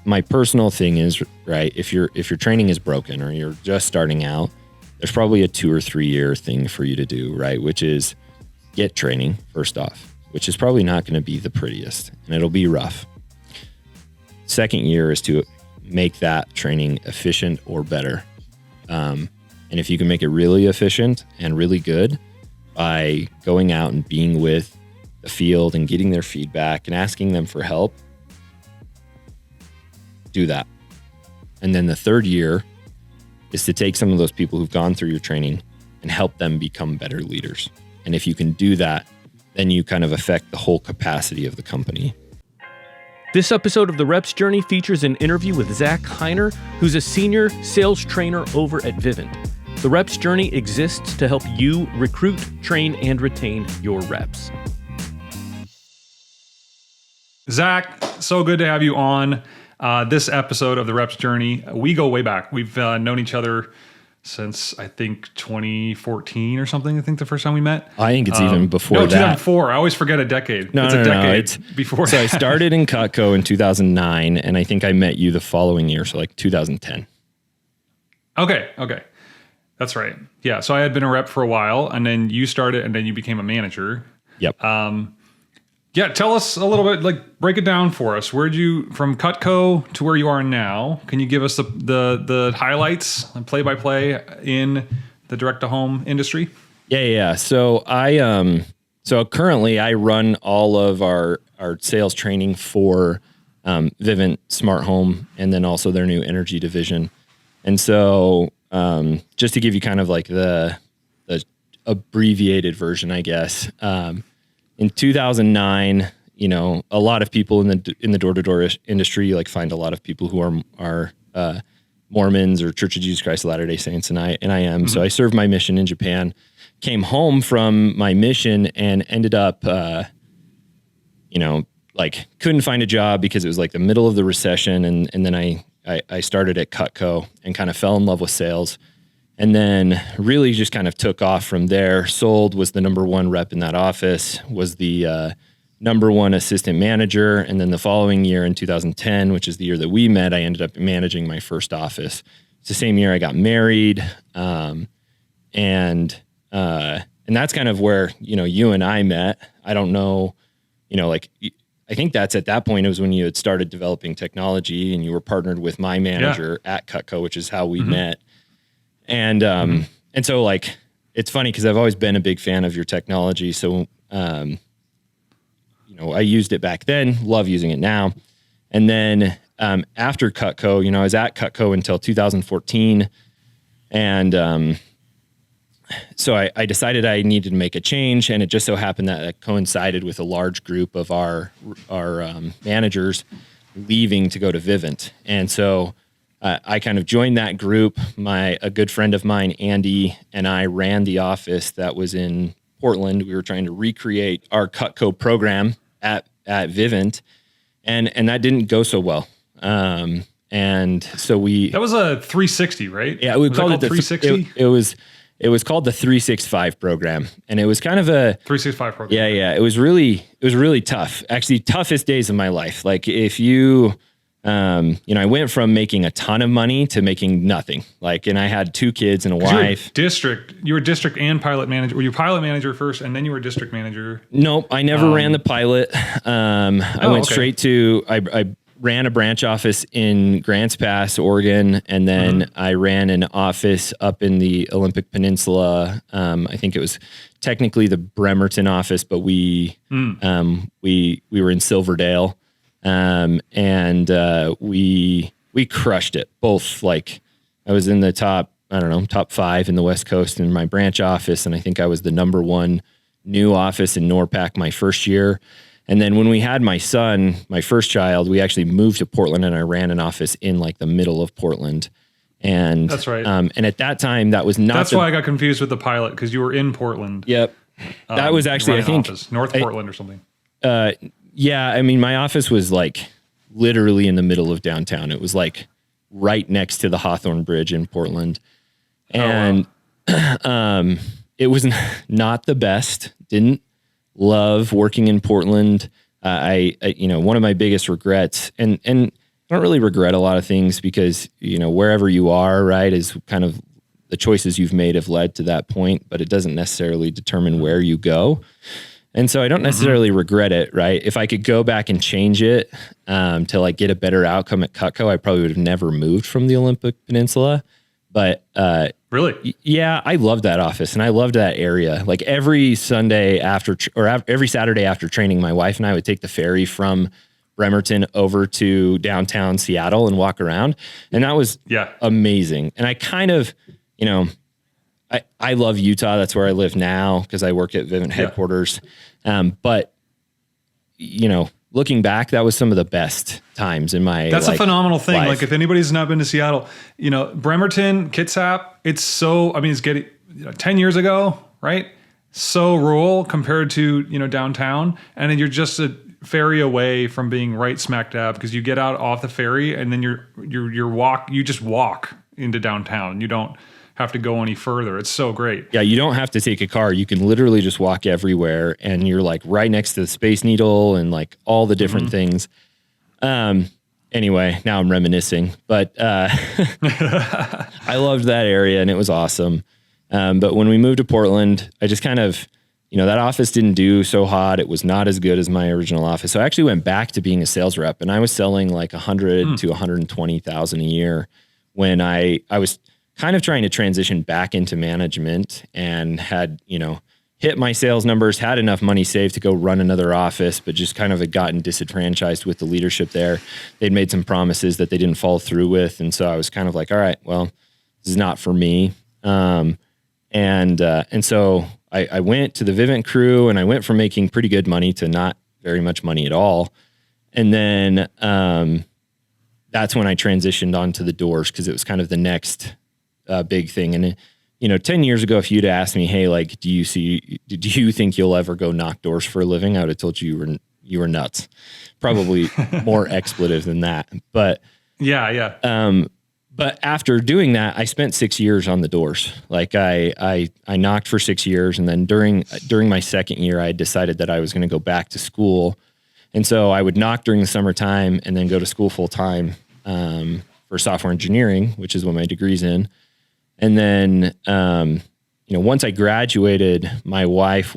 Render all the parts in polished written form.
my personal thing is, right, if your training is broken or you're just starting out, there's probably a 2 or 3 year thing for you to do, right? Which is get training first off, which is probably not going to be the prettiest and it'll be rough. Second year is to make that training efficient or better. And if you can make it really efficient and really good by going out and being with the field and getting their feedback and asking them for help, do that. And then the third year is to take some of those people who've gone through your training and help them become better leaders. And if you can do that, then you kind of affect the whole capacity of the company. This episode of The Reps Journey features an interview with Zach Heiner, who's a senior sales trainer over at Vivint. The Reps Journey exists to help you recruit, train, and retain your reps. Zach, so good to have you on this episode of The Reps Journey. We go way back. We've known each other since, I think, 2014 or something. I think the first time we met. I think it's even before that. 2004. I always forget a decade. No, it's a decade. It's before So that. I started in Cutco in 2009, and I think I met you the following year, so like 2010. Okay. That's right. Yeah, so I had been a rep for a while, and then you started, and then you became a manager. Yep. Yeah, tell us a little bit, break it down for us. Where'd you, from Cutco to where you are now, can you give us the highlights and play-by-play in the direct-to-home industry? Yeah. So so currently I run all of our sales training for Vivint Smart Home and then also their new energy division. And so just to give you kind of like the abbreviated version, I guess, in 2009, a lot of people in the door-to-door industry, like find a lot of people who are Mormons or Church of Jesus Christ of Latter-day Saints, and I am. Mm-hmm. So I served my mission in Japan, came home from my mission, and ended up, couldn't find a job because it was like the middle of the recession, and then I started at Cutco and kind of fell in love with sales. And then really just kind of took off from there. Sold, was the number one rep in that office, was the number one assistant manager. And then the following year in 2010, which is the year that we met, I ended up managing my first office. It's the same year I got married. And that's kind of where, you and I met. I don't know, I think that's at that point, it was when you had started developing technology and you were partnered with my manager at Cutco, which is how we met. And so like, it's funny because I've always been a big fan of your technology. So, I used it back then, love using it now. And then, after Cutco, I was at Cutco until 2014. And, so I decided I needed to make a change, and it just so happened that it coincided with a large group of our managers leaving to go to Vivint. And so, I kind of joined that group. A good friend of mine, Andy, and I ran the office that was in Portland. We were trying to recreate our Cutco program at Vivint, and that didn't go so well. And so that was a 360, right? Yeah, we called it the 360. It was called the 365 program, and it was kind of a 365 program. Yeah. It was really tough. Actually, toughest days of my life. Like if you. I went from making a ton of money to making nothing. And I had 2 kids and a wife. You were district and pilot manager. Were you pilot manager first and then you were district manager? Nope. I never ran the pilot. I went straight to, I ran a branch office in Grants Pass, Oregon. And then I ran an office up in the Olympic Peninsula. I think it was technically the Bremerton office, but we were in Silverdale. We crushed it both. Like I was in the top 5 in the West Coast in my branch office. And I think I was the number 1 new office in NORPAC my first year. And then when we had my son, my first child, we actually moved to Portland, and I ran an office in like the middle of Portland. And that's right. And at that time that was not, that's why I got confused with the pilot. 'Cause you were in Portland. Yep. That was actually, I think North Portland or something. Yeah, I mean, my office was like literally in the middle of downtown. It was like right next to the Hawthorne Bridge in Portland. And it was not the best. Didn't love working in Portland. One of my biggest regrets, and I don't really regret a lot of things because, wherever you are, right, is kind of the choices you've made have led to that point, but it doesn't necessarily determine where you go. And so I don't necessarily regret it, right? If I could go back and change it to like get a better outcome at Cutco, I probably would have never moved from the Olympic Peninsula. But really, yeah, I loved that office and I loved that area. Like every Sunday every Saturday after training, my wife and I would take the ferry from Bremerton over to downtown Seattle and walk around. And that was amazing. And I kind of, I love Utah. That's where I live now because I work at Vivint headquarters. But, looking back, that was some of the best times in my That's a phenomenal thing. life. Like if anybody's not been to Seattle, Bremerton, Kitsap, it's so, it's getting 10 years ago, right? So rural compared to, downtown. And then you're just a ferry away from being right smack dab because you get out off the ferry and then you just walk into downtown. You don't have to go any further. It's so great. Yeah, you don't have to take a car. You can literally just walk everywhere and you're like right next to the Space Needle and like all the different things. Anyway, now I'm reminiscing, but I loved that area and it was awesome. But when we moved to Portland, I just kind of, that office didn't do so hot. It was not as good as my original office. So I actually went back to being a sales rep and I was selling like 100 to 120,000 a year when I was kind of trying to transition back into management and had, hit my sales numbers, had enough money saved to go run another office, but just kind of had gotten disenfranchised with the leadership there. They'd made some promises that they didn't follow through with. And so I was kind of like, all right, well, this is not for me. And so I went to the Vivint crew and I went from making pretty good money to not very much money at all. And then, that's when I transitioned onto the doors because it was kind of the next big thing. And, 10 years ago, if you'd asked me, hey, like, do you think you'll ever go knock doors for a living? I would have told you you were nuts. Probably more expletive than that. But yeah. But after doing that, I spent 6 years on the doors. Like I knocked for 6 years. And then during my second year, I decided that I was going to go back to school. And so I would knock during the summertime and then go to school full time for software engineering, which is what my degree's in. And then, once I graduated, my wife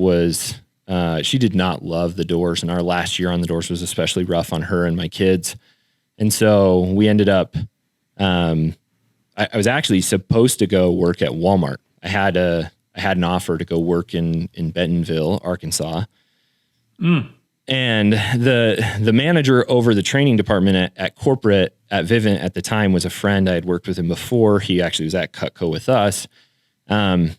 she did not love the doors. And our last year on the doors was especially rough on her and my kids. And so we ended up, I was actually supposed to go work at Walmart. I had an offer to go work in Bentonville, Arkansas. And the manager over the training department at corporate at Vivint at the time was a friend. I had worked with him before. He actually was at Cutco with us. And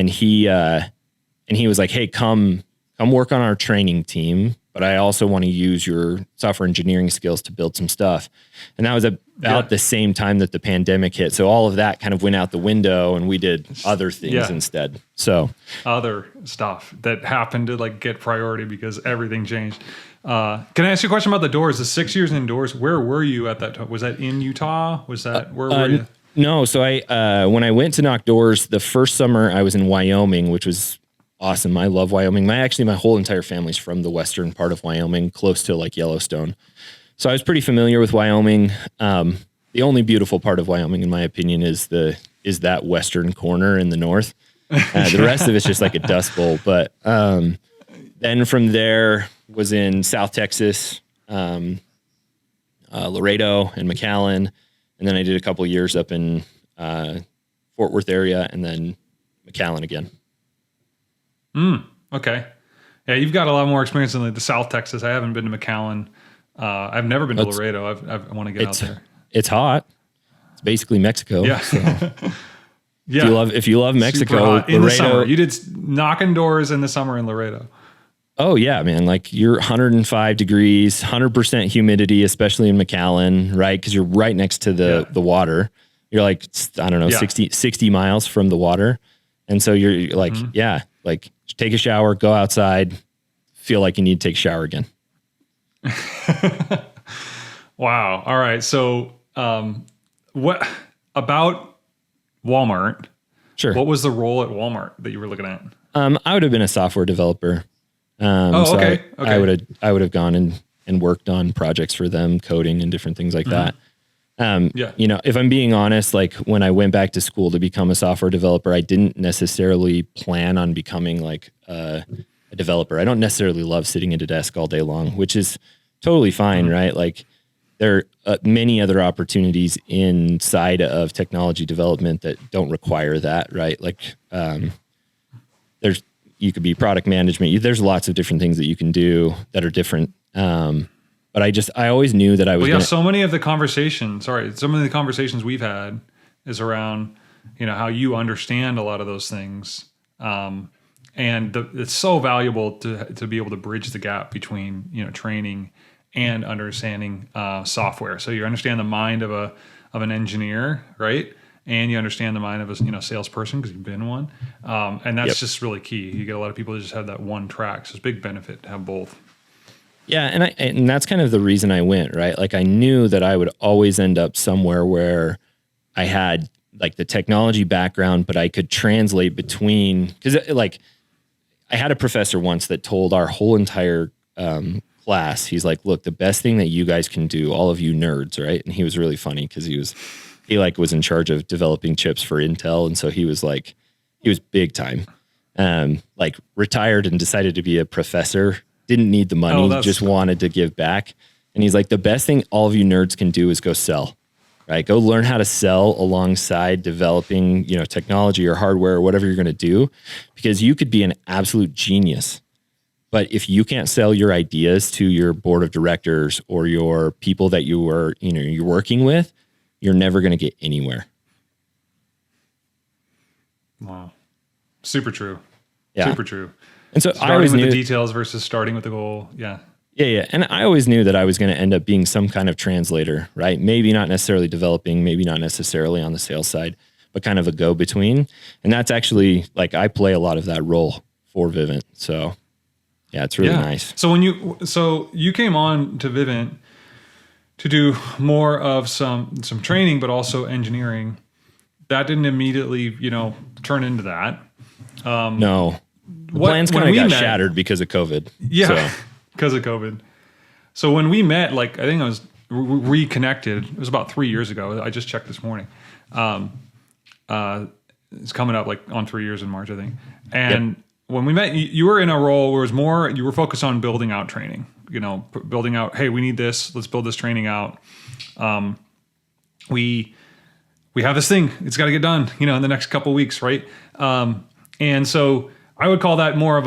he was like, hey, come work on our training team, but I also want to use your software engineering skills to build some stuff. And that was about the same time that the pandemic hit. So all of that kind of went out the window and we did other things instead. So other stuff that happened to like get priority because everything changed. Can I ask you a question about the doors? The 6 years indoors, where were you at that time? Was that in Utah? Was that, where were you? No. So when I went to knock doors, the first summer I was in Wyoming, which was awesome. I love Wyoming. My whole entire family's from the western part of Wyoming, close to like Yellowstone. So I was pretty familiar with Wyoming. The only beautiful part of Wyoming, in my opinion, is that western corner in the north. The rest of it's just like a dust bowl. But then from there was in South Texas, Laredo and McAllen. And then I did a couple of years up in Fort Worth area and then McAllen again. Okay. Yeah, you've got a lot more experience in the South Texas. I haven't been to McAllen. I've never been to Laredo. I want to get out there. It's hot. It's basically Mexico. Yeah. So. Yeah. If you love Mexico, in the summer, you did knocking doors in the summer in Laredo. Oh yeah, man. Like you're 105 degrees, 100% humidity, especially in McAllen, right? Cause you're right next to the water. You're like, I don't know, 60 miles from the water. And so you're like, like take a shower, go outside, feel like you need to take a shower again. Wow. All right. So, what about Walmart? Sure. What was the role at Walmart that you were looking at? I would have been a software developer. Okay. I would have gone and and worked on projects for them, coding and different things like that. Yeah. You know, if I'm being honest, like when I went back to school to become a software developer, I didn't necessarily plan on becoming like a developer. I don't necessarily love sitting at a desk all day long, which is totally fine, right? Like there are many other opportunities inside of technology development that don't require that, right? Like you could be product management. There's lots of different things that you can do that are different. But I always knew that I was. Well, yeah. So many of the conversations we've had is around, you know, how you understand a lot of those things, and it's so valuable to be able to bridge the gap between, you know, training and understanding software. So you understand the mind of an engineer, right? And you understand the mind of a, you know, salesperson because you've been one, and that's just really key. You get a lot of people that just have that one track, so it's a big benefit to have both. Yeah, and that's kind of the reason I went, right? Like I knew that I would always end up somewhere where I had like the technology background, but I could translate between, because like I had a professor once that told our whole entire class, he's like, look, the best thing that you guys can do, all of you nerds, right? And he was really funny because he was in charge of developing chips for Intel, and so he was big time, like retired and decided to be a professor. Didn't need the money, just wanted to give back. And he's like, the best thing all of you nerds can do is go sell, right? Go learn how to sell alongside developing, you know, technology or hardware or whatever you're going to do, because you could be an absolute genius. But if you can't sell your ideas to your board of directors or your people that you're working with, you're never going to get anywhere. Wow. Super true. Yeah. Super true. And so starting I always with knew the details versus starting with the goal. Yeah. Yeah. And I always knew that I was going to end up being some kind of translator, right? Maybe not necessarily developing, maybe not necessarily on the sales side, but kind of a go-between. And that's actually like, I play a lot of that role for Vivint. So yeah, it's really nice. So you came on to Vivint to do more of some training, but also engineering. That didn't immediately, you know, turn into that. No. The plans kind of got shattered because of COVID. Yeah, because of COVID. So when we met, like I think I was reconnected. It was about 3 years ago. I just checked this morning. It's coming up like on 3 years in March, I think. And when we met, you were in a role where it was more, you were focused on building out training. You know, building out. Hey, we need this. Let's build this training out. We have this thing. It's got to get done. You know, in the next couple of weeks, right? And so I would call that more of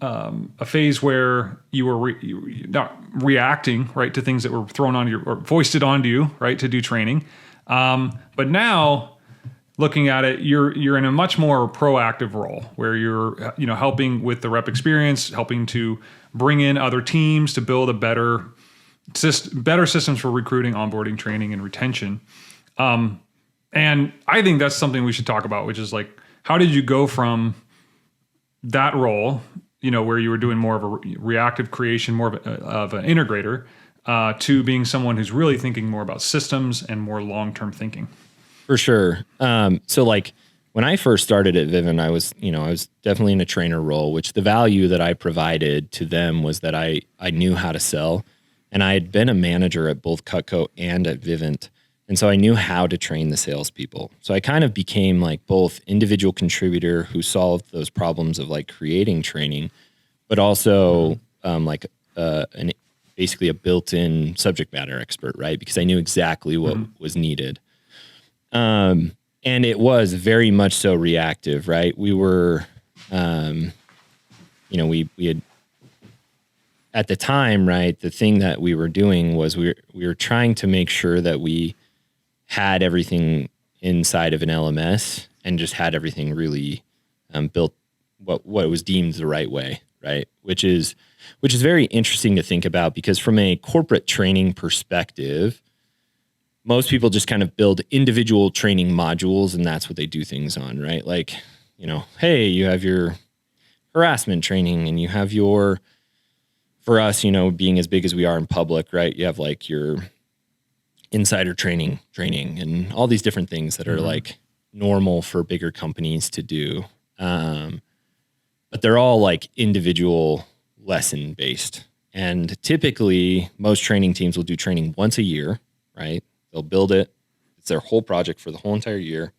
a phase where you were not reacting, right, to things that were thrown on you or foisted onto you, right, to do training. But now, looking at it, you're in a much more proactive role where you're, you know, helping with the rep experience, helping to bring in other teams to build a better systems for recruiting, onboarding, training, and retention. And I think that's something we should talk about, which is like, how did you go from that role, you know, where you were doing more of a reactive creation, more of an integrator, to being someone who's really thinking more about systems and more long-term thinking? For sure. So like when I first started at Vivint, I was definitely in a trainer role, which the value that I provided to them was that I knew how to sell, and I had been a manager at both Cutco and at Vivint. And so I knew how to train the salespeople. So I kind of became like both individual contributor who solved those problems of like creating training, but also basically a built-in subject matter expert, right? Because I knew exactly what was needed. And it was very much so reactive, right? We were, we had, at the time, right, the thing that we were doing was we were trying to make sure that we had everything inside of an LMS and just had everything really built what was deemed the right way, right? Which is very interesting to think about, because from a corporate training perspective, most people just kind of build individual training modules and that's what they do things on, right? Like, you know, hey, you have your harassment training and you have your, for us, you know, being as big as we are in public, right? You have like your insider training and all these different things that are like normal for bigger companies to do. But they're all like individual lesson based. And typically most training teams will do training once a year, right? They'll build it. It's their whole project for the whole entire year.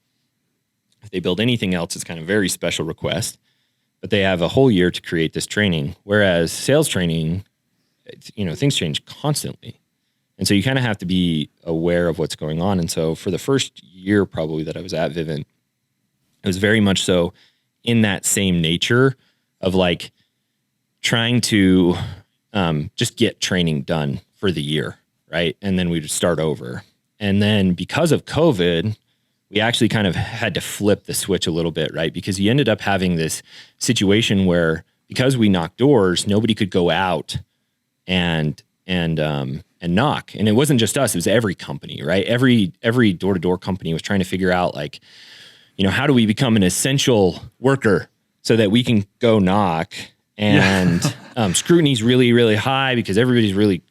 If they build anything else, it's kind of very special request, but they have a whole year to create this training. Whereas sales training, things change constantly. And so you kind of have to be aware of what's going on. And so for the first year probably that I was at Vivint, it was very much so in that same nature of like trying to just get training done for the year, right? And then we would start over. And then because of COVID, we actually kind of had to flip the switch a little bit, right? Because you ended up having this situation where because we knocked doors, nobody could go out and knock. And it wasn't just us, it was every company, right? Every door-to-door company was trying to figure out like, how do we become an essential worker so that we can go knock? And scrutiny's really, really high because everybody's really,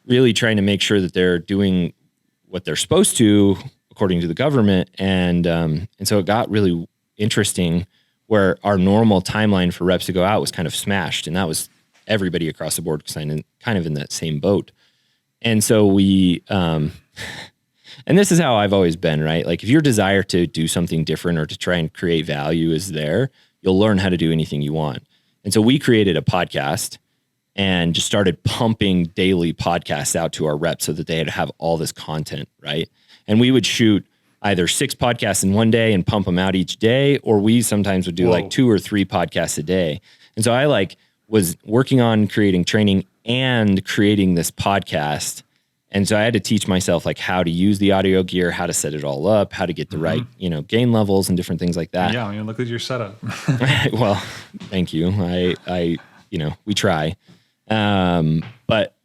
really trying to make sure that they're doing what they're supposed to according to the government. And so it got really interesting where our normal timeline for reps to go out was kind of smashed. And that was everybody across the board kind of in that same boat. And so we, and this is how I've always been, right? Like if your desire to do something different or to try and create value is there, you'll learn how to do anything you want. And so we created a podcast and just started pumping daily podcasts out to our reps so that they had to have all this content, right? And we would shoot either 6 podcasts in one day and pump them out each day, or we sometimes would do like 2 or 3 podcasts a day. And so I was working on creating training and creating this podcast. And so I had to teach myself how to use the audio gear, how to set it all up, how to get the right, gain levels and different things like that. Yeah, look at your setup. Well, thank you. I we try. But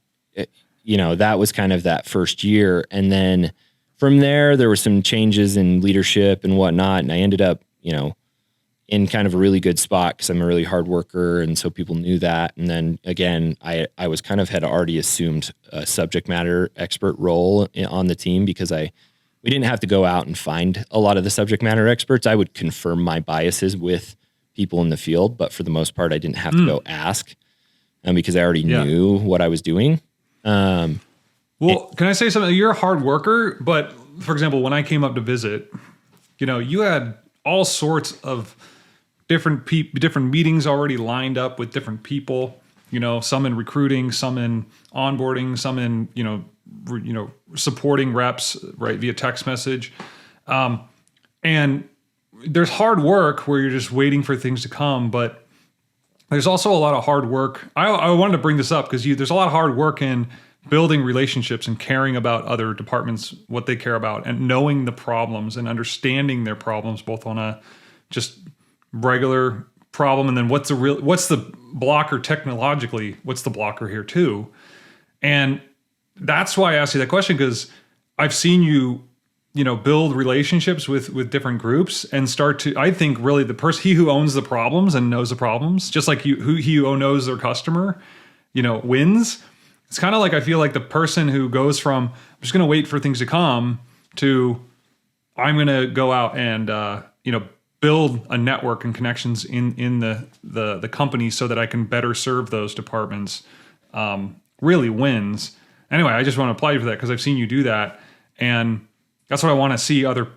that was kind of that first year. And then from there were some changes in leadership and whatnot. And I ended up, in kind of a really good spot because I'm a really hard worker. And so people knew that. And then again, I was had already assumed a subject matter expert role on the team because we didn't have to go out and find a lot of the subject matter experts. I would confirm my biases with people in the field, but for the most part, I didn't have to go ask because I already knew what I was doing. Can I say something? You're a hard worker, but for example, when I came up to visit, you had all sorts of different meetings already lined up with different people, some in recruiting, some in onboarding, some in, supporting reps, right, via text message. And there's hard work where you're just waiting for things to come, but there's also a lot of hard work. I wanted to bring this up because there's a lot of hard work in building relationships and caring about other departments, what they care about, and knowing the problems and understanding their problems, both on a just regular problem and then what's the blocker technologically, what's the blocker here too. And that's why I asked you that question, because I've seen you, build relationships with different groups and start to, I think really he who owns the problems and knows the problems, just like he who knows their customer, wins. It's kind of like, I feel like the person who goes from, I'm just going to wait for things to come to, I'm going to go out and, build a network and connections in the company so that I can better serve those departments, really wins. Anyway, I just want to apply you for that because I've seen you do that. And that's what I want to see other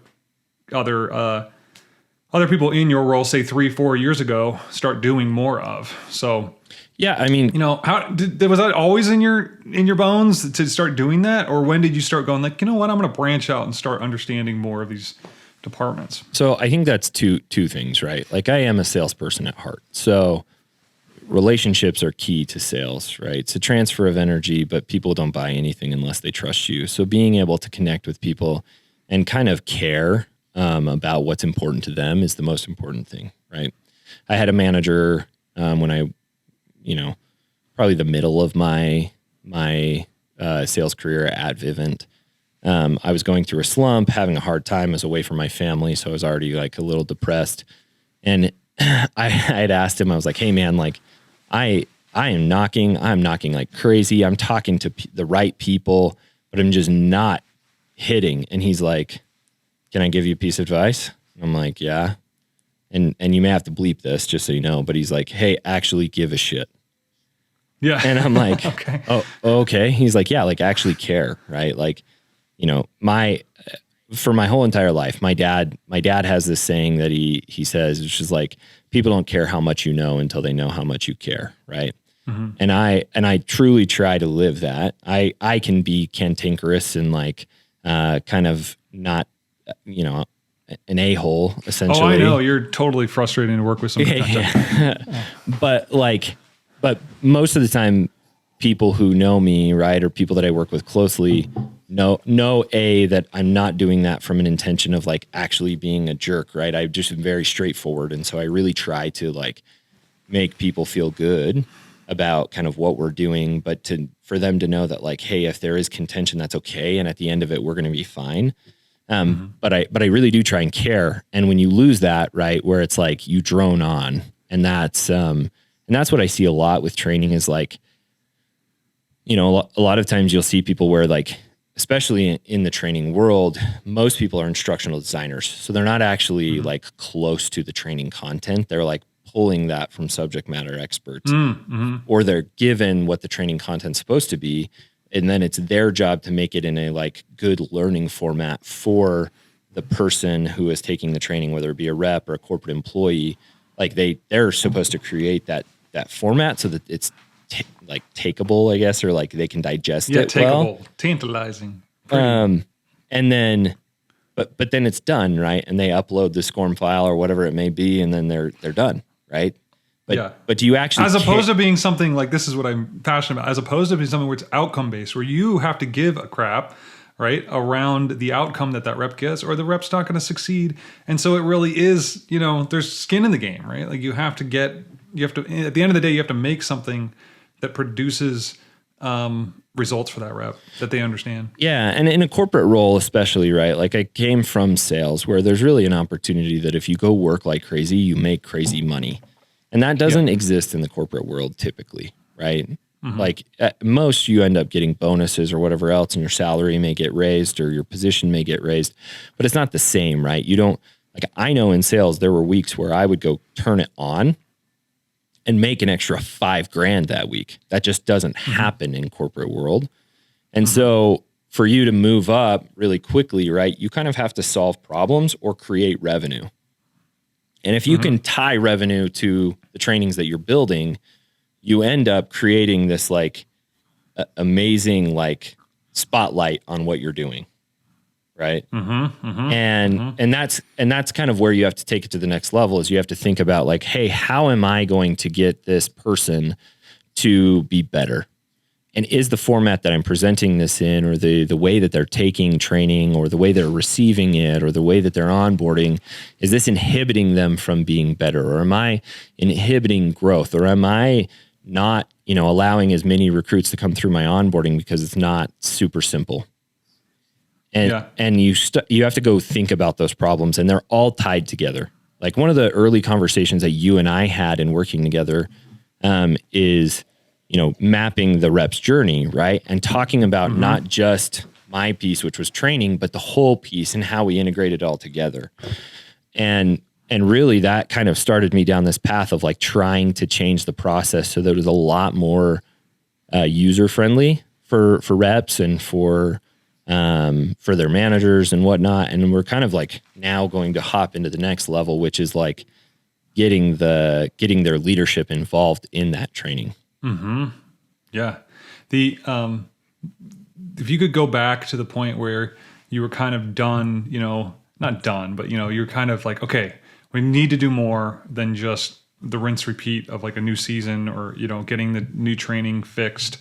people in your role, say 3-4 years ago, start doing more of. So, yeah, I mean, how was that always in your bones to start doing that, or when did you start going like, what, I'm going to branch out and start understanding more of these departments? So I think that's two things, right? Like I am a salesperson at heart, so relationships are key to sales, right? It's a transfer of energy, but people don't buy anything unless they trust you. So being able to connect with people and kind of care about what's important to them is the most important thing, right? I had a manager when I, probably the middle of my sales career at Vivint. I was going through a slump, having a hard time. I was away from my family, so I was already like a little depressed. And I had asked him, I was like, "Hey man, like I'm knocking like crazy. I'm talking to the right people, but I'm just not hitting." And he's like, "Can I give you a piece of advice?" I'm like, "Yeah." And you may have to bleep this just so you know, but he's like, "Hey, actually give a shit." Yeah. And I'm like, Okay. oh, okay. He's like, yeah, like actually care. Right. Like, you know, for my whole entire life, my dad has this saying that he says, which is like, people don't care how much you know until they know how much you care. Right. Mm-hmm. And I truly try to live that. I can be cantankerous and like, kind of not, you know, an a-hole essentially. Oh, I know. You're totally frustrating to work with somebody. But most of the time, people who know me, right, or people that I work with closely know that I'm not doing that from an intention of like actually being a jerk, right? I just am very straightforward. And so I really try to like make people feel good about kind of what we're doing, but for them to know that like, hey, if there is contention, that's okay. And at the end of it, we're going to be fine. But I really do try and care. And when you lose that, right, where it's like you drone on, and that's what I see a lot with training is like, you know, a lot of times you'll see people where like, especially in the training world, most people are instructional designers. So they're not actually like close to the training content. They're like pulling that from subject matter experts, or they're given what the training content's supposed to be. And then it's their job to make it in a like good learning format for the person who is taking the training, whether it be a rep or a corporate employee. Like they're supposed to create that format so that it's like takeable, I guess, or like they can digest it takeable, well. tantalizing. And then, but then it's done, right? And they upload the SCORM file or whatever it may be, and then they're done, right? But do you actually, as opposed to being something like, this is what I'm passionate about, as opposed to being something where it's outcome based, where you have to give a crap, right, around the outcome that rep gets, or the rep's not going to succeed. And so it really is, you know, there's skin in the game, right? Like at the end of the day, you have to make something that produces results for that rep that they understand. Yeah. And in a corporate role, especially, right? Like I came from sales where there's really an opportunity that if you go work like crazy, you make crazy money. And that doesn't exist in the corporate world typically, right? Mm-hmm. Like at most you end up getting bonuses or whatever else, and your salary may get raised or your position may get raised, but it's not the same, right? You don't, like I know in sales, there were weeks where I would go turn it on and make an extra $5,000 that week. That just doesn't happen in corporate world. And so for you to move up really quickly, right, you kind of have to solve problems or create revenue. And if you can tie revenue to the trainings that you're building, you end up creating this like amazing like spotlight on what you're doing, right? And that's kind of where you have to take it to the next level. Is you have to think about like, hey, how am I going to get this person to be better? And is the format that I'm presenting this in, or the way that they're taking training, or the way they're receiving it, or the way that they're onboarding, is this inhibiting them from being better? Or am I inhibiting growth? Or am I not, you know, allowing as many recruits to come through my onboarding because it's not super simple? And you have to go think about those problems, and they're all tied together. Like one of the early conversations that you and I had in working together is, you know, mapping the rep's journey, right? And talking about not just my piece, which was training, but the whole piece and how we integrate it all together. And really that kind of started me down this path of like trying to change the process so that it was a lot more user friendly for reps and for their managers and whatnot. And we're kind of like now going to hop into the next level, which is like getting their leadership involved in that training. Yeah. If you could go back to the point where you were kind of done, you know, not done, but you know, you're kind of like, okay, we need to do more than just the rinse repeat of like a new season, or, you know, getting the new training fixed,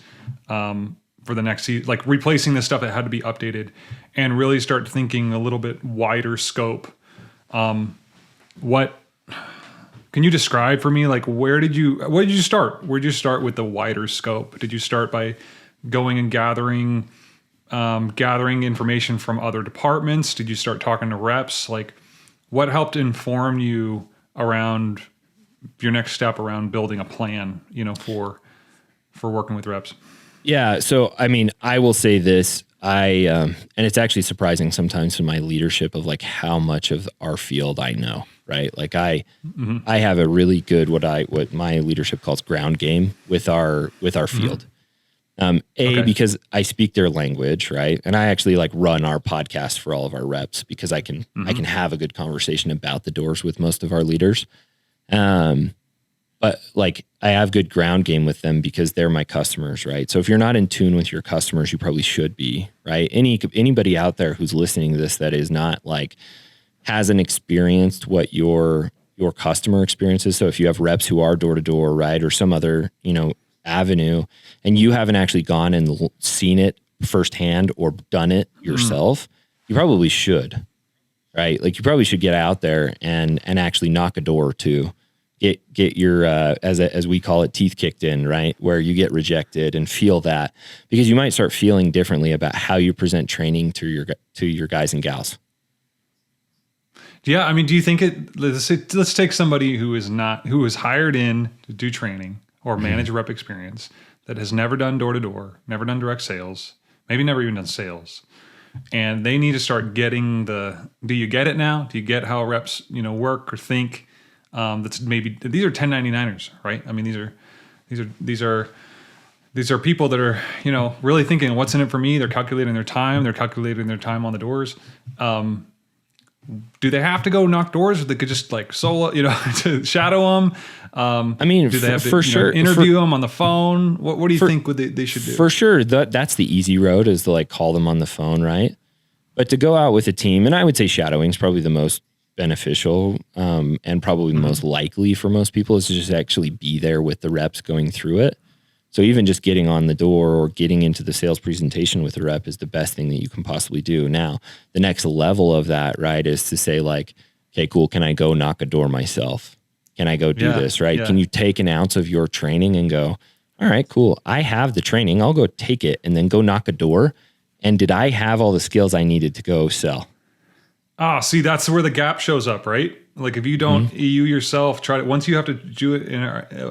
for the next season, like replacing the stuff that had to be updated, and really start thinking a little bit wider scope. What can you describe for me? Like, where did you start? Where did you start with the wider scope? Did you start by going and gathering information from other departments? Did you start talking to reps? Like, what helped inform you around your next step around building a plan, you know, for working with reps? Yeah. So, I mean, I will say this, and it's actually surprising sometimes in my leadership of like how much of our field I know. right? Like I have a really good, what my leadership calls ground game with our field. Because I speak their language, right? And I actually like run our podcast for all of our reps because I can have a good conversation about the doors with most of our leaders. But like I have good ground game with them because they're my customers, right? So if you're not in tune with your customers, you probably should be, right? Anybody out there who's listening to this that is not like hasn't experienced what your customer experiences. So if you have reps who are door to door, right, or some other, avenue, and you haven't actually gone and seen it firsthand or done it yourself, you probably should, right? Like you probably should get out there and actually knock a door or two, get your, as we call it, teeth kicked in, right? Where you get rejected and feel that, because you might start feeling differently about how you present training to your guys and gals. Yeah. I mean, do you think let's take somebody who is hired in to do training or manage a rep experience that has never done door-to-door, never done direct sales, maybe never even done sales. And they need to start getting do you get it now? Do you get how reps, work or think? That's maybe, these are 1099ers, right? I mean, these are people that are, really thinking what's in it for me. They're calculating their time. They're calculating their time on the doors. Do they have to go knock doors, or they could just like solo, to shadow them? Do they have to interview them on the phone? What do you think they should do? For sure, that's the easy road, is to like call them on the phone, right? But to go out with a team, and I would say shadowing is probably the most beneficial and probably the most likely for most people, is to just actually be there with the reps going through it. So even just getting on the door or getting into the sales presentation with the rep is the best thing that you can possibly do. Now, the next level of that, right, is to say like, okay, cool, can I go knock a door myself? Can I go do this, right? Yeah. Can you take an ounce of your training and go, all right, cool, I have the training, I'll go take it and then go knock a door. And did I have all the skills I needed to go sell? See, that's where the gap shows up, right? Like if you don't, you yourself try to, once you have to do it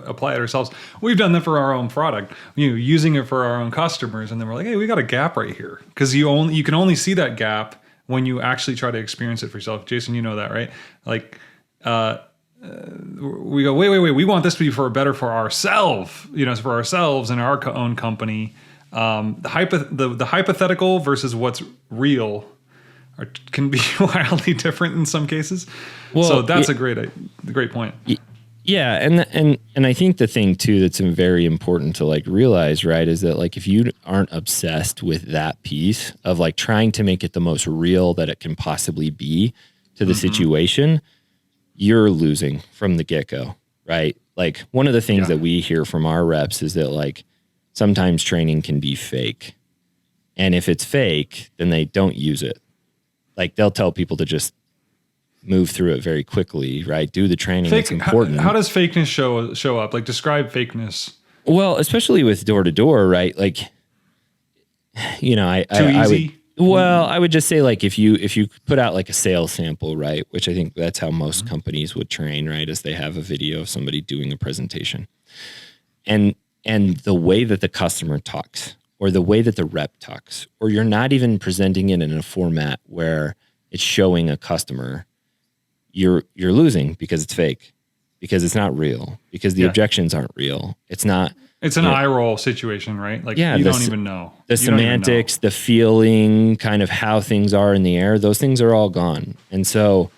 apply it ourselves, we've done that for our own product, using it for our own customers. And then we're like, hey, we got a gap right here. Cause you can only see that gap when you actually try to experience it for yourself. Jason, you know that, right? Like, we go, wait, we want this to be better for ourselves, for ourselves and our own company. The hypothetical versus what's real can be wildly different in some cases. Well, so that's a great point. Yeah. And I think the thing too, that's very important to like realize, right, is that like, if you aren't obsessed with that piece of like trying to make it the most real that it can possibly be to the situation, you're losing from the get-go, right? Like one of the things that we hear from our reps is that like sometimes training can be fake. And if it's fake, then they don't use it. Like they'll tell people to just move through it very quickly, right? Do the training. It's important. How does fakeness show up? Like describe fakeness. Well, especially with door to door, right? Like, I would just say like, if you put out like a sales sample, right? Which I think that's how most companies would train, right? Is they have a video of somebody doing a presentation and the way that the customer talks, or the way that the rep talks, or you're not even presenting it in a format where it's showing a customer, you're losing because it's fake, because it's not real, because the objections aren't real. It's not. It's an eye roll situation, right? Like you don't even know. The semantics, the feeling, kind of how things are in the air, those things are all gone. And so,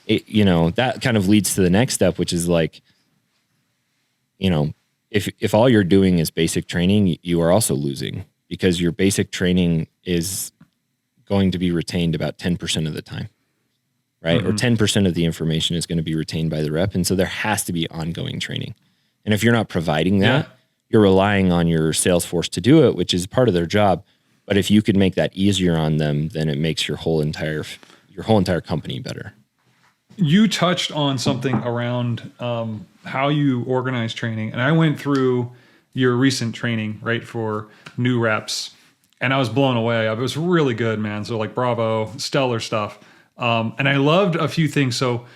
that kind of leads to the next step, which is like, if all you're doing is basic training, you are also losing, because your basic training is going to be retained about 10% of the time, right? Or 10% of the information is going to be retained by the rep. And so there has to be ongoing training. And if you're not providing that, you're relying on your sales force to do it, which is part of their job. But if you could make that easier on them, then it makes your whole entire company better. You touched on something around how you organize training. And I went through your recent training, right, for new reps. And I was blown away. It was really good, man. So like, bravo, stellar stuff. And I loved a few things. So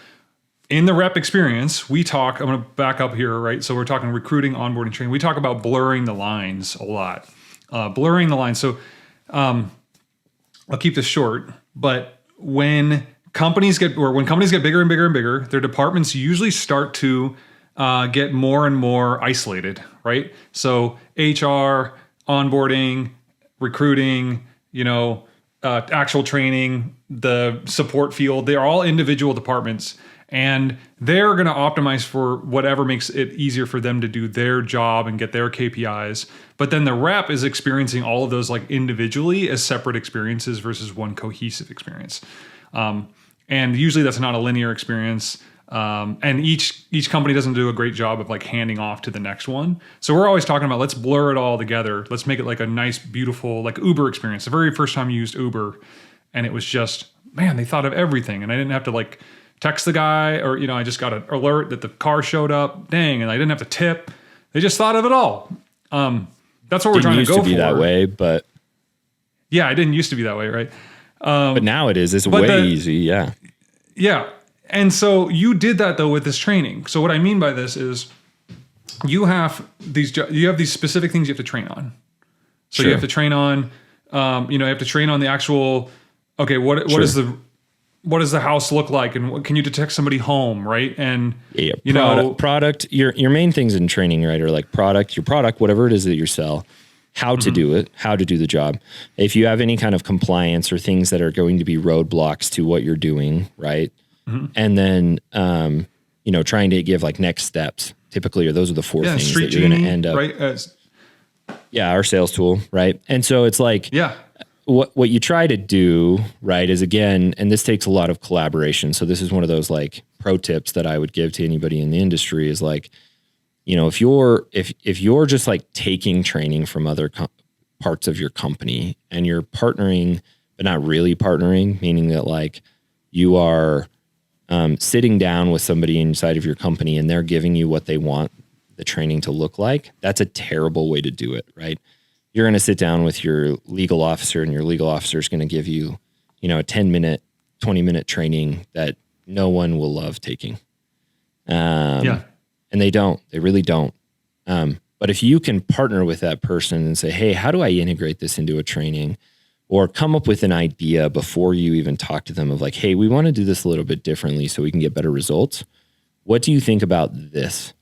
in the rep experience, I'm going to back up here, right? So we're talking recruiting, onboarding, training. We talk about blurring the lines a lot. Blurring the lines. So I'll keep this short, but when when companies get bigger and bigger and bigger, their departments usually start to get more and more isolated, right? So HR, onboarding, recruiting, actual training, the support field, they're all individual departments, and they're going to optimize for whatever makes it easier for them to do their job and get their KPIs. But then the rep is experiencing all of those like individually as separate experiences versus one cohesive experience. And usually that's not a linear experience. And each company doesn't do a great job of like handing off to the next one. So we're always talking about, let's blur it all together. Let's make it like a nice, beautiful, like Uber experience. The very first time you used Uber, and it was just, man, they thought of everything. And I didn't have to like text the guy, or, I just got an alert that the car showed up. Dang. And I didn't have to tip. They just thought of it all. That's what we're trying to go for. It used to be that way, but yeah, I didn't used to be that way. Right. But now it is. It's way easy. Yeah. Yeah. And so you did that though with this training. So what I mean by this is you have these specific things you have to train on. So you have to train on, you have to train on the actual, okay, what does the house look like, and what, can you detect somebody home, right? And product, your main things in training, right, are like your product, whatever it is that you sell, how to do it, how to do the job. If you have any kind of compliance or things that are going to be roadblocks to what you're doing, right? And then, trying to give like next steps typically, or those are the four things that you're going to end up. Right? Our sales tool. Right. And so it's like, what you try to do, right, is again, and this takes a lot of collaboration. So this is one of those like pro tips that I would give to anybody in the industry is like, if you're just like taking training from other parts of your company and you're partnering, but not really partnering, meaning that like you are sitting down with somebody inside of your company and they're giving you what they want the training to look like, that's a terrible way to do it, right? You're going to sit down with your legal officer and your legal officer is going to give you, a 10-minute, 20-minute training that no one will love taking. And they really don't. But if you can partner with that person and say, hey, how do I integrate this into a training? Or come up with an idea before you even talk to them of like, hey, we want to do this a little bit differently so we can get better results. What do you think about this?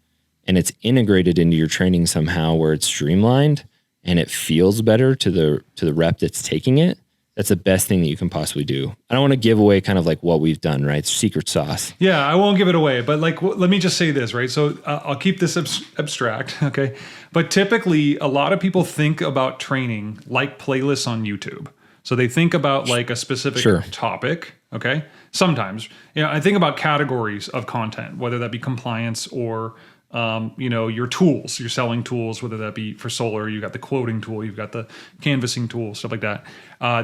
And it's integrated into your training somehow where it's streamlined and it feels better to the rep that's taking it. That's the best thing that you can possibly do. I don't want to give away kind of like what we've done, right? It's secret sauce. Yeah, I won't give it away, but like, let me just say this, right? So I'll keep this abstract, okay? But typically, a lot of people think about training like playlists on YouTube. So they think about like a specific topic, okay? Sometimes, I think about categories of content, whether that be compliance or, your tools, you're selling tools, whether that be for solar, you got the quoting tool, you've got the canvassing tool, stuff like that.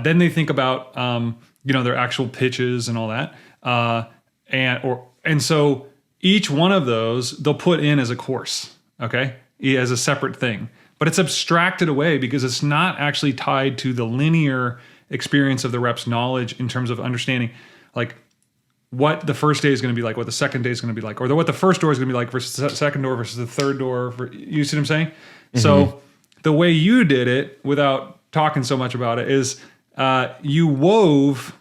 Then they think about, their actual pitches and all that. And so each one of those they'll put in as a course, okay? As a separate thing, but it's abstracted away because it's not actually tied to the linear experience of the rep's knowledge in terms of understanding like what the first day is going to be like, what the second day is going to be like, or what the first door is going to be like versus the second door versus the third door. You see what I'm saying? Mm-hmm. So the way you did it without talking so much about it is you wove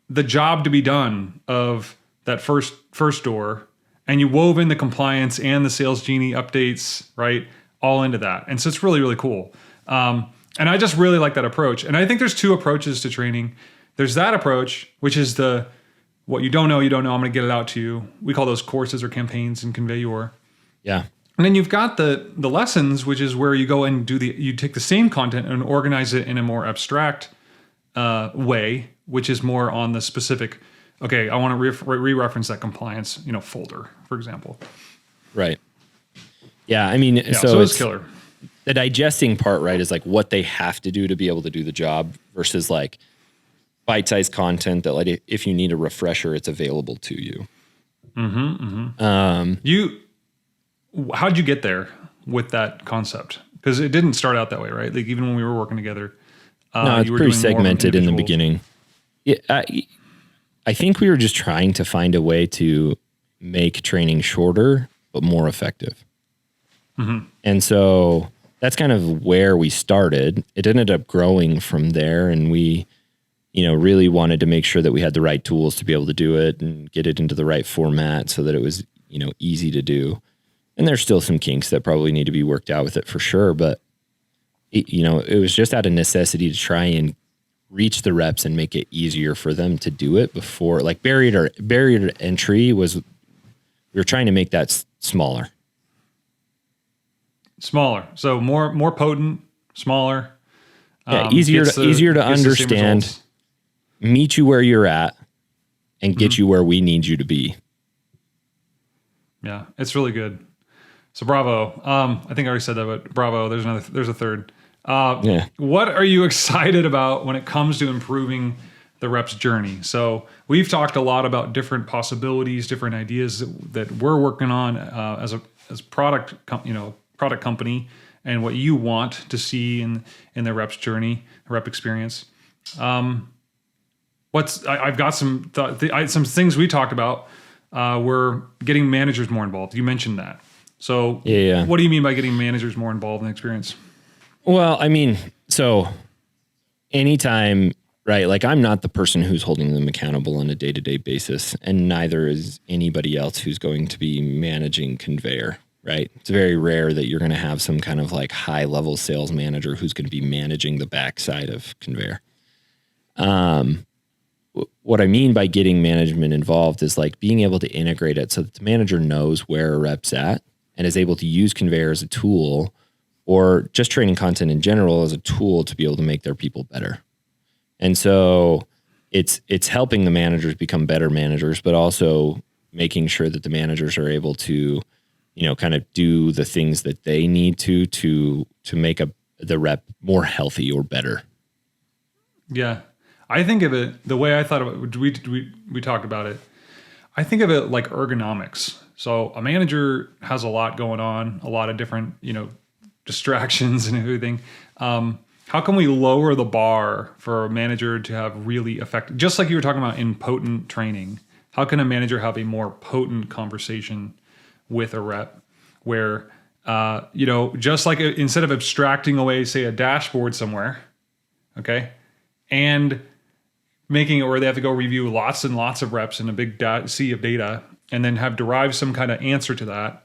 the job to be done of that first door, and you wove in the compliance and the Sales Genie updates, right? All into that. And so it's really, really cool. And I just really like that approach. And I think there's two approaches to training. There's that approach, which is what you don't know, I'm going to get it out to you. We call those courses or campaigns in Conveyor. Yeah. And then you've got the lessons, which is where you go and you take the same content and organize it in a more abstract way, which is more on the specific, okay, I want to re-reference that compliance, folder, for example. Right. Yeah. I mean, so it's killer. The digesting part, right, is like what they have to do to be able to do the job versus like bite-sized content that like if you need a refresher, it's available to you. How'd you get there with that concept? Because it didn't start out that way, right? Like even when we were working together. No, it's pretty segmented in the beginning. Yeah, I think we were just trying to find a way to make training shorter but more effective. And so that's kind of where we started. It ended up growing from there, and we really wanted to make sure that we had the right tools to be able to do it and get it into the right format so that it was, easy to do. And there's still some kinks that probably need to be worked out with it for sure. But, it was just out of necessity to try and reach the reps and make it easier for them to do it before, like barrier to entry was, we were trying to make that smaller. Smaller. So more potent, smaller. Yeah, easier to understand, meet you where you're at, and get you where we need you to be. Yeah, it's really good. So bravo. I think I already said that, but bravo. There's a third. What are you excited about when it comes to improving the reps journey? So we've talked a lot about different possibilities, different ideas that we're working on as product company, and what you want to see in the reps journey, rep experience. I've got some things we talked about. We're getting managers more involved. You mentioned that. So what do you mean by getting managers more involved in the experience? Well, so anytime, right? Like I'm not the person who's holding them accountable on a day-to-day basis, and neither is anybody else who's going to be managing conveyor, right? It's very rare that you're going to have some kind of like high-level sales manager who's going to be managing the backside of conveyor. What I mean by getting management involved is like being able to integrate it so that the manager knows where a rep's at and is able to use conveyor as a tool, or just training content in general as a tool to be able to make their people better. And so it's helping the managers become better managers, but also making sure that the managers are able to, kind of do the things that they need to make the rep more healthy or better. Yeah. I think of it, the way I thought of it, we talked about it. I think of it like ergonomics. So a manager has a lot going on, a lot of different, distractions and everything. How can we lower the bar for a manager to have really effective, just like you were talking about in potent training, how can a manager have a more potent conversation with a rep where, just like instead of abstracting away, say, a dashboard somewhere, okay, and making it where they have to go review lots and lots of reps in a big sea of data and then have derived some kind of answer to that,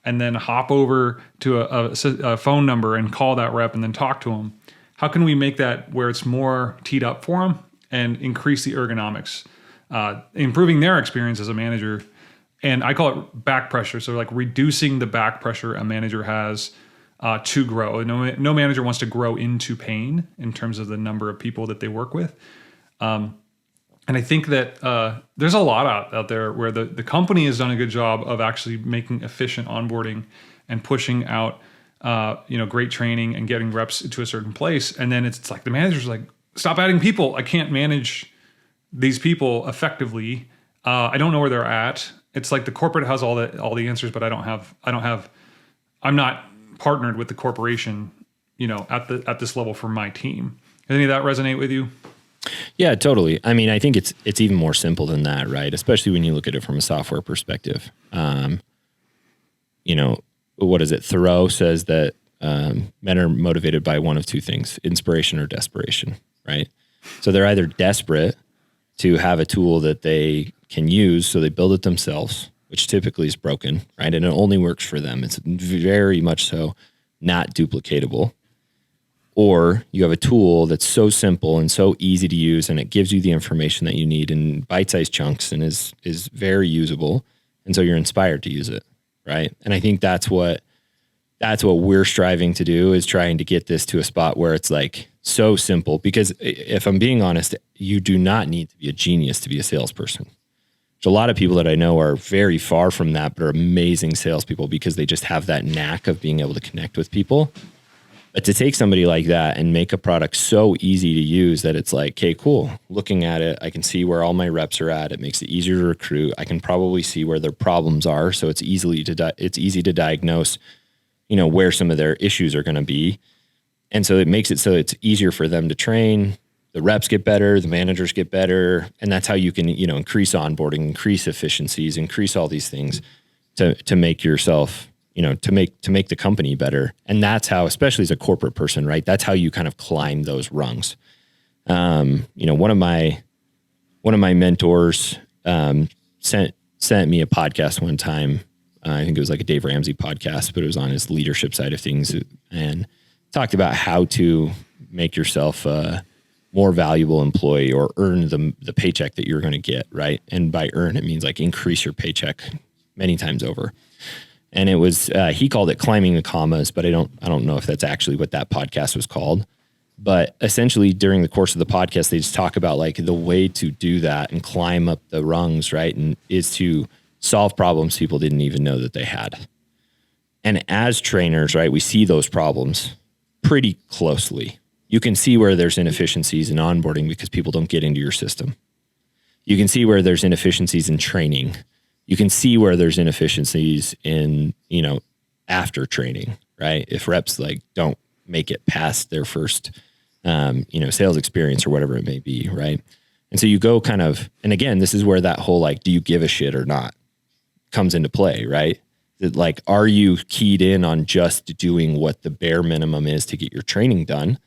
and then hop over to a phone number and call that rep and then talk to them. How can we make that where it's more teed up for them and increase the ergonomics, improving their experience as a manager? And I call it back pressure. So like reducing the back pressure a manager has to grow. No manager wants to grow into pain in terms of the number of people that they work with. And I think that there's a lot out there where the company has done a good job of actually making efficient onboarding and pushing out, great training and getting reps to a certain place. And then it's like the manager's like, stop adding people. I can't manage these people effectively. I don't know where they're at. It's like the corporate has all the answers, but I'm not partnered with the corporation, at this level for my team. Does any of that resonate with you? Yeah, totally. I think it's even more simple than that, right? Especially when you look at it from a software perspective. What is it? Thoreau says that men are motivated by one of two things: inspiration or desperation, right? So they're either desperate to have a tool that they can use, so they build it themselves, which typically is broken, right? And it only works for them. It's very much so not duplicatable. Or you have a tool that's so simple and so easy to use, and it gives you the information that you need in bite-sized chunks and is very usable. And so you're inspired to use it, right? And I think that's what we're striving to do, is trying to get this to a spot where it's like so simple. Because if I'm being honest, you do not need to be a genius to be a salesperson. There's a lot of people that I know are very far from that, but are amazing salespeople because they just have that knack of being able to connect with people. But to take somebody like that and make a product so easy to use that it's like, okay, cool. Looking at it, I can see where all my reps are at. It makes it easier to recruit. I can probably see where their problems are, so it's easy to diagnose, where some of their issues are going to be. And so it makes it so it's easier for them to train. The reps get better, the managers get better, and that's how you can, increase onboarding, increase efficiencies, increase all these things to make yourself, to make the company better. And that's how, especially as a corporate person, right? That's how you kind of climb those rungs. One of my mentors sent me a podcast one time. I think it was like a Dave Ramsey podcast, but it was on his leadership side of things, and talked about how to make yourself a more valuable employee or earn the paycheck that you're going to get, right? And by earn, it means like increase your paycheck many times over. And it was he called it climbing the commas, but I don't know if that's actually what that podcast was called. But essentially, during the course of the podcast, they just talk about like the way to do that and climb up the rungs, right? And is to solve problems people didn't even know that they had. And as trainers, right, we see those problems pretty closely. You can see where there's inefficiencies in onboarding because people don't get into your system. You can see where there's inefficiencies in training. You can see where there's inefficiencies in, after training, right? If reps like don't make it past their first, sales experience or whatever it may be, right? And so you go kind of, and again, this is where that whole like, do you give a shit or not comes into play, right? That like, are you keyed in on just doing what the bare minimum is to get your training done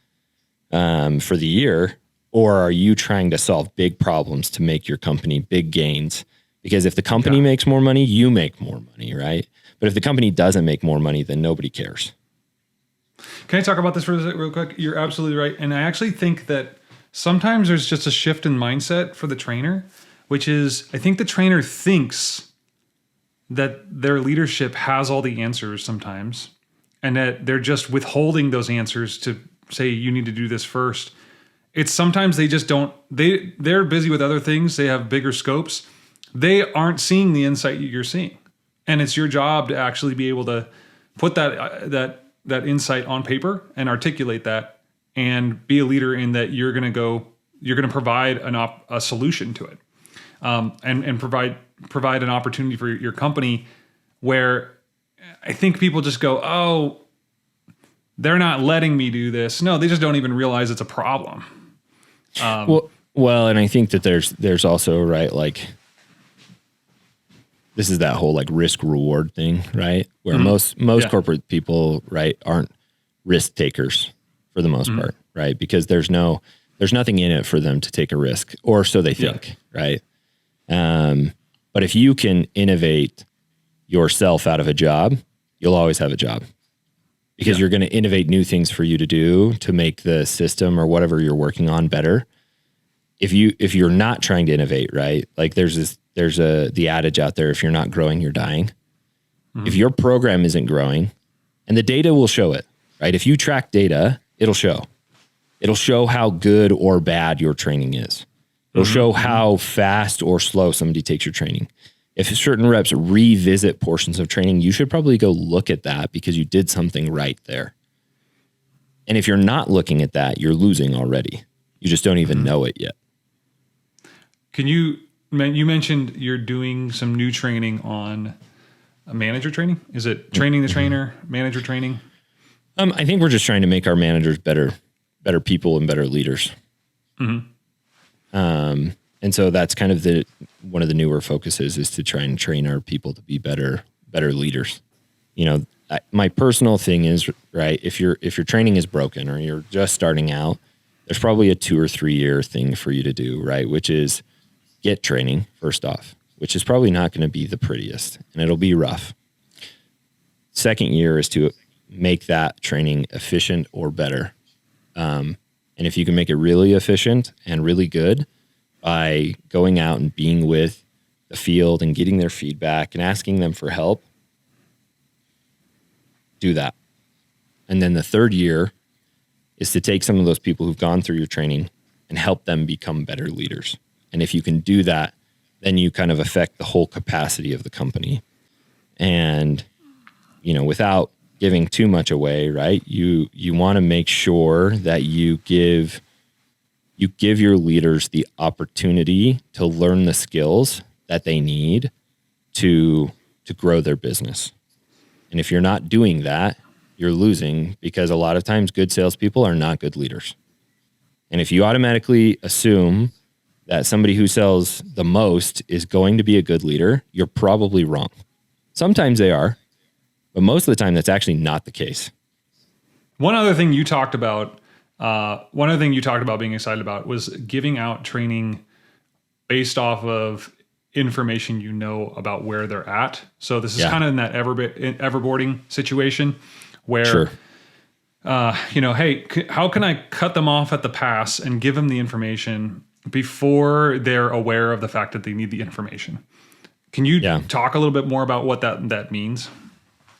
for the year? Or are you trying to solve big problems to make your company big gains? Because if the company makes more money, you make more money, right? But if the company doesn't make more money, then nobody cares. Can I talk about this for a second real quick? You're absolutely right. And I actually think that sometimes there's just a shift in mindset for the trainer, which is I think the trainer thinks that their leadership has all the answers sometimes, and that they're just withholding those answers to say, you need to do this first. It's sometimes they just don't, they're busy with other things. They have bigger scopes. They aren't seeing the insight you're seeing. And it's your job to actually be able to put that insight on paper and articulate that and be a leader in that you're going to provide a solution to it. And provide an opportunity for your company where I think people just go, oh, they're not letting me do this. No, they just don't even realize it's a problem. Well, and I think that there's also, right, like this is that whole like risk reward thing, right? Where most corporate people, right, aren't risk takers for the most part, right? Because there's nothing in it for them to take a risk, or so they think, right? But if you can innovate yourself out of a job, you'll always have a job because you're going to innovate new things for you to do to make the system or whatever you're working on better. If you're not trying to innovate, right? Like there's the adage out there, if you're not growing, you're dying. If your program isn't growing, and the data will show it, right? If you track data, it'll show how good or bad your training is. It'll show how fast or slow somebody takes your training. If certain reps revisit portions of training, you should probably go look at that because you did something right there. And if you're not looking at that, you're losing already. You just don't even know it yet. You mentioned you're doing some new training on manager training. Is it training the trainer, manager training? I think we're just trying to make our managers better people and better leaders. And so that's kind of one of the newer focuses is to try and train our people to be better leaders. My personal thing is, right, if your training is broken or you're just starting out, there's probably a 2 or 3 year thing for you to do, right? Which is get training first off, which is probably not going to be the prettiest and it'll be rough. Second year is to make that training efficient or better. And if you can make it really efficient and really good by going out and being with the field and getting their feedback and asking them for help, do that. And then the third year is to take some of those people who've gone through your training and help them become better leaders. And if you can do that, then you kind of affect the whole capacity of the company. And, without giving too much away, right? You want to make sure that you give your leaders the opportunity to learn the skills that they need to grow their business. And if you're not doing that, you're losing because a lot of times good salespeople are not good leaders. And if you automatically assume that somebody who sells the most is going to be a good leader, you're probably wrong. Sometimes they are, but most of the time that's actually not the case. One other thing you talked about one other thing you talked about being excited about was giving out training based off of information you know about where they're at. So this is kind of in that Everboarding situation where, hey, how can I cut them off at the pass and give them the information before they're aware of the fact that they need the information? Can you talk a little bit more about what that means?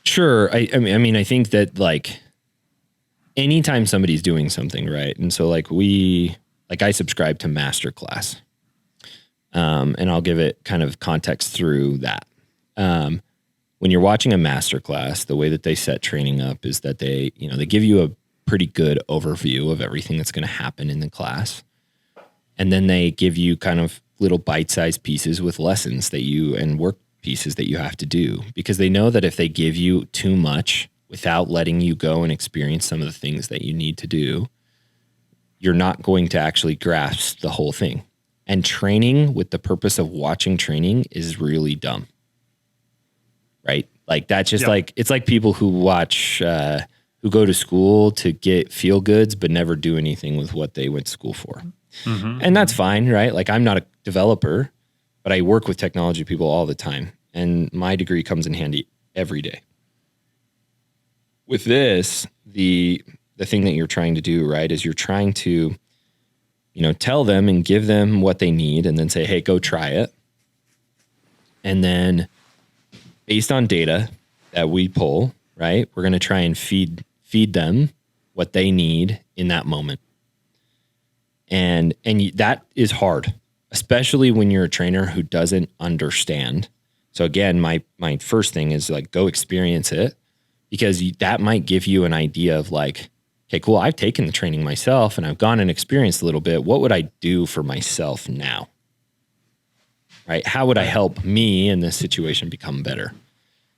Sure. I mean, I think that like anytime somebody's doing something right, and so I subscribe to Masterclass, and I'll give it kind of context through that. When you're watching a masterclass, the way that they set training up is that they give you a pretty good overview of everything that's going to happen in the class. And then they give you kind of little bite-sized pieces with lessons and work pieces that you have to do, because they know that if they give you too much without letting you go and experience some of the things that you need to do, you're not going to actually grasp the whole thing. And training with the purpose of watching training is really dumb. Right? Like that's just it's like people who watch, who go to school to get feel goods, but never do anything with what they went to school for. Mm-hmm. And that's fine, right? Like I'm not a developer, but I work with technology people all the time. And my degree comes in handy every day. With this, the thing that you're trying to do, right, is you're trying to, tell them and give them what they need and then say, hey, go try it. And then based on data that we pull, right, we're going to try and feed them what they need in that moment. And that is hard, especially when you're a trainer who doesn't understand. So again, my first thing is like, go experience it, because that might give you an idea of like, okay, cool, I've taken the training myself and I've gone and experienced a little bit. What would I do for myself now? Right? How would I help me in this situation become better?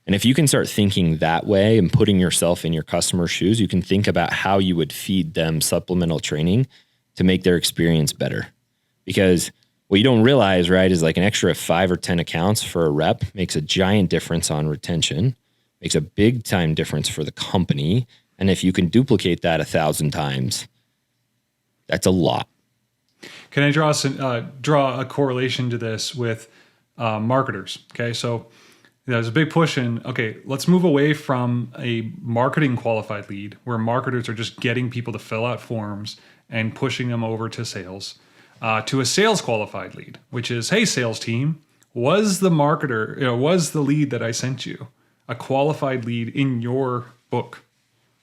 And if you can start thinking that way and putting yourself in your customer's shoes, you can think about how you would feed them supplemental training to make their experience better. Because what you don't realize, right, is like an extra 5 or 10 accounts for a rep makes a giant difference on retention, makes a big time difference for the company. And if you can duplicate that 1,000 times, that's a lot. Can I draw a correlation to this with marketers? Okay, so there's a big push in, okay, let's move away from a marketing qualified lead where marketers are just getting people to fill out forms and pushing them over to sales, to a sales qualified lead, which is, hey, sales team, was the marketer, was the lead that I sent you a qualified lead in your book?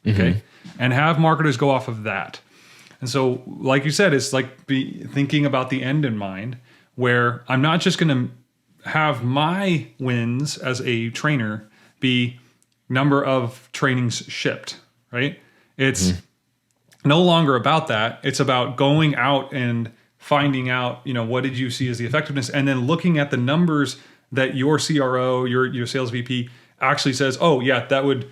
Okay. Mm-hmm. And have marketers go off of that. And so, like you said, it's like thinking about the end in mind, where I'm not just going to have my wins as a trainer be number of trainings shipped, right? It's no longer about that. It's about going out and finding out, what did you see as the effectiveness, and then looking at the numbers that your CRO, your sales VP actually says, oh yeah, that would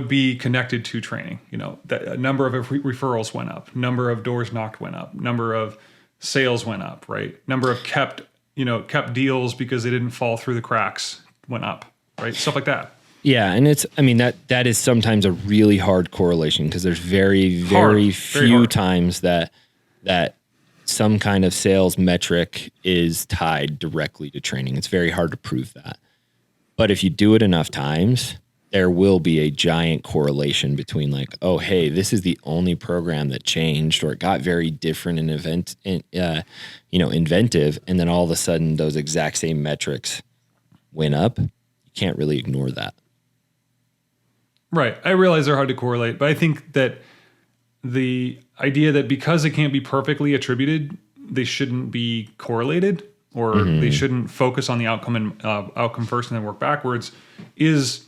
be connected to training. That number of referrals went up, number of doors knocked went up, number of sales went up, right? Number of kept deals because they didn't fall through the cracks went up, right? Stuff like that. Yeah, and that is sometimes a really hard correlation, because there's very few times that some kind of sales metric is tied directly to training. It's very hard to prove that. But if you do it enough times, there will be a giant correlation between like, oh, hey, this is the only program that changed, or it got very different and inventive, and then all of a sudden those exact same metrics went up. You can't really ignore that. Right. I realize they're hard to correlate, but I think that the idea that because it can't be perfectly attributed, they shouldn't be correlated, or they shouldn't focus on the outcome first and then work backwards is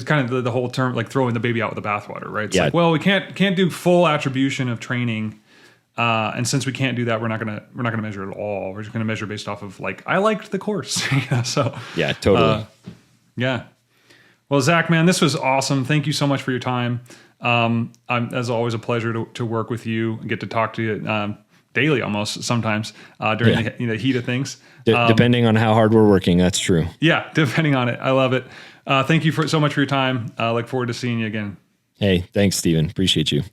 kind of the whole term, like throwing the baby out with the bathwater, right? It's like, well, we can't do full attribution of training, and since we can't do that, we're not gonna measure it at all. We're just gonna measure based off of like, I liked the course. So yeah, totally. Yeah. Well, Zach, man, this was awesome. Thank you so much for your time. As always, a pleasure to work with you and get to talk to you daily, almost sometimes during the heat of things. Depending on how hard we're working, that's true. Yeah, depending on it. I love it. Thank you so much for your time. I look forward to seeing you again. Hey, thanks, Stephen. Appreciate you.